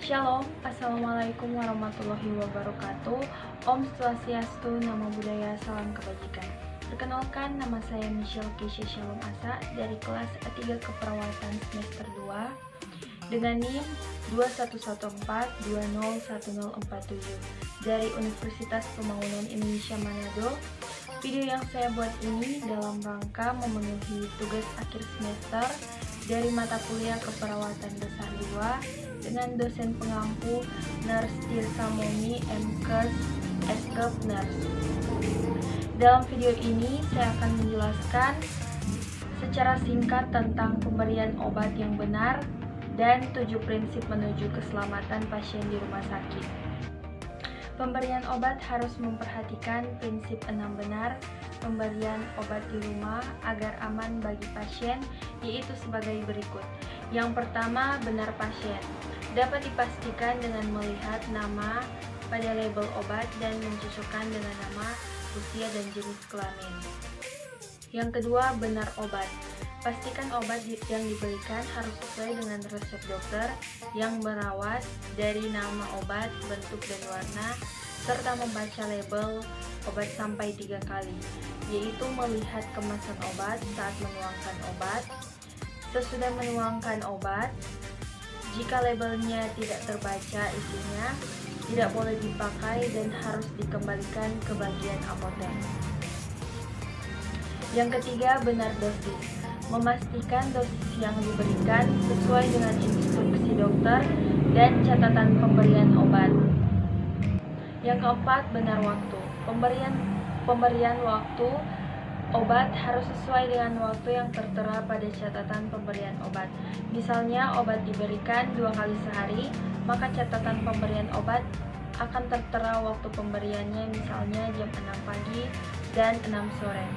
Shalom, Assalamualaikum warahmatullahi wabarakatuh. Om Swastiastu, Namo Buddhaya, salam kebajikan. Perkenalkan, nama saya Michelle Keisha Shalom Asa dari kelas A3 Keperawatan semester 2 dengan NIM 2114201047 dari Universitas Pembangunan Indonesia Manado. Video yang saya buat ini dalam rangka memenuhi tugas akhir semester dari mata kuliah Keperawatan Dasar 2 dengan dosen pengampu Nurse Tirsa Momi MKes Eskep Nurse. Dalam video ini saya akan menjelaskan secara singkat tentang pemberian obat yang benar dan 7 prinsip menuju keselamatan pasien di rumah sakit. Pemberian obat harus memperhatikan prinsip 6 benar pemberian obat di rumah agar aman bagi pasien, yaitu sebagai berikut. Yang pertama, benar pasien. Dapat dipastikan dengan melihat nama pada label obat dan mencocokkan dengan nama, usia, dan jenis kelamin. Yang kedua, benar obat. Pastikan obat yang diberikan harus sesuai dengan resep dokter yang merawat dari nama obat, bentuk, dan warna, serta membaca label obat sampai 3 kali, yaitu melihat kemasan obat saat menuangkan obat, sesudah menuangkan obat. Jika labelnya tidak terbaca isinya, tidak boleh dipakai dan harus dikembalikan ke bagian apotek. Yang ketiga, benar dosis. Memastikan dosis yang diberikan sesuai dengan instruksi dokter dan catatan pemberian obat. Yang keempat, benar waktu. Pemberian waktu obat harus sesuai dengan waktu yang tertera pada catatan pemberian obat. Misalnya obat diberikan 2 kali sehari, maka catatan pemberian obat akan tertera waktu pemberiannya, misalnya jam 6 pagi dan 6 sore.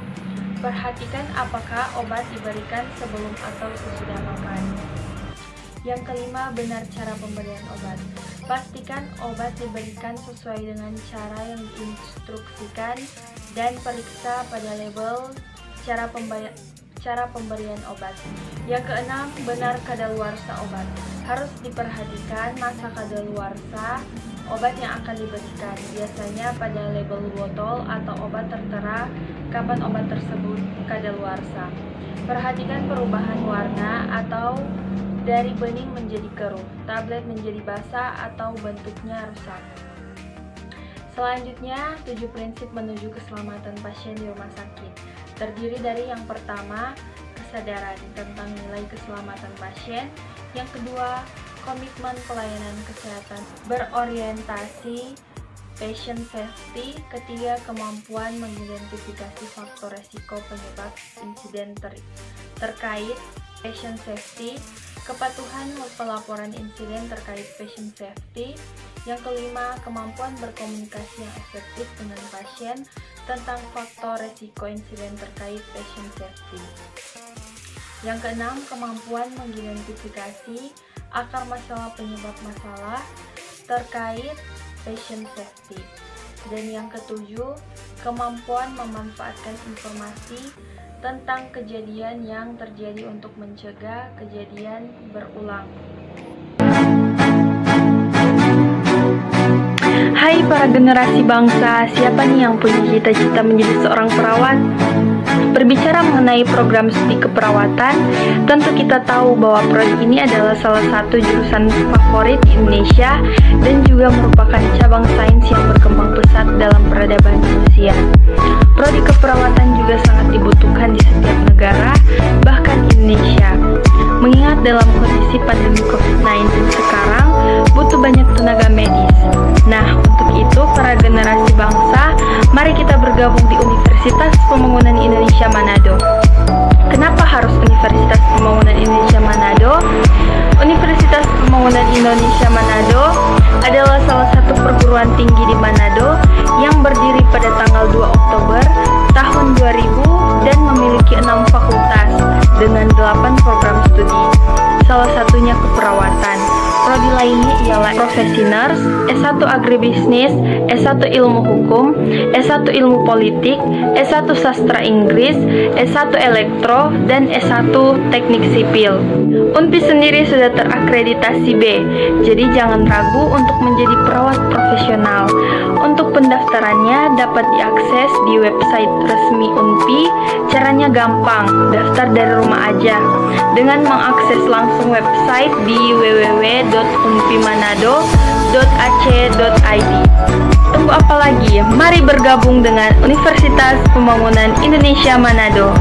Perhatikan apakah obat diberikan sebelum atau sesudah makan. Yang kelima, benar cara pemberian obat. Pastikan obat diberikan sesuai dengan cara yang diinstruksikan dan periksa pada label cara pemberian obat. Yang keenam, benar kadaluarsa obat. Harus diperhatikan masa kadaluarsa obat yang akan diberikan. Biasanya pada label botol atau obat tertera kapan obat tersebut kadaluarsa. Perhatikan perubahan warna atau dari bening menjadi keruh, tablet menjadi basah, atau bentuknya rusak. Selanjutnya, 7 prinsip menuju keselamatan pasien di rumah sakit. Terdiri dari yang pertama, kesadaran tentang nilai keselamatan pasien. Yang kedua, komitmen pelayanan kesehatan berorientasi patient safety. Ketiga, kemampuan mengidentifikasi faktor resiko penyebab insiden terkait patient safety. Kepatuhan pelaporan insiden terkait patient safety. Yang kelima, kemampuan berkomunikasi yang efektif dengan pasien tentang faktor resiko insiden terkait patient safety. Yang keenam, kemampuan mengidentifikasi akar masalah penyebab masalah terkait patient safety. Dan yang ketujuh, kemampuan memanfaatkan informasi tentang kejadian yang terjadi untuk mencegah kejadian berulang. Hai para generasi bangsa, siapa nih yang punya cita-cita menjadi seorang perawat? Berbicara mengenai program studi keperawatan, tentu kita tahu bahwa prodi ini adalah salah satu jurusan favorit di Indonesia dan juga merupakan cabang sains yang berkembang pesat dalam peradaban manusia. Prodi keperawatan juga sangat dibutuhkan di setiap negara, bahkan Indonesia. Mengingat dalam kondisi pandemi COVID-19 sekarang, butuh banyak tenaga medis. Nah, untuk itu para generasi bangsa, mari kita bergabung di Universitas Pembangunan Indonesia Manado. Kenapa harus Universitas Pembangunan Indonesia Manado? Universitas Pembangunan Indonesia Manado adalah salah satu perguruan tinggi di Manado yang berdiri pada tanggal 2 Oktober tahun 2000 dan memiliki 6 fakultas dengan 8 program studi. Salah satunya keperawatan. Prodi lainnya ialah Profesiners, S1 Agribisnis, S1 Ilmu Hukum, S1 Ilmu Politik, S1 Sastra Inggris, S1 Elektro, dan S1 Teknik Sipil. UNPI sendiri sudah terakreditasi B, jadi jangan ragu untuk menjadi perawat profesional. Untuk pendaftarannya dapat diakses di website resmi UNPI. Caranya gampang, daftar dari rumah aja dengan mengakses langsung website di www.unpimanado.ac.id. Tunggu apa lagi? Mari bergabung dengan Universitas Pembangunan Indonesia Manado.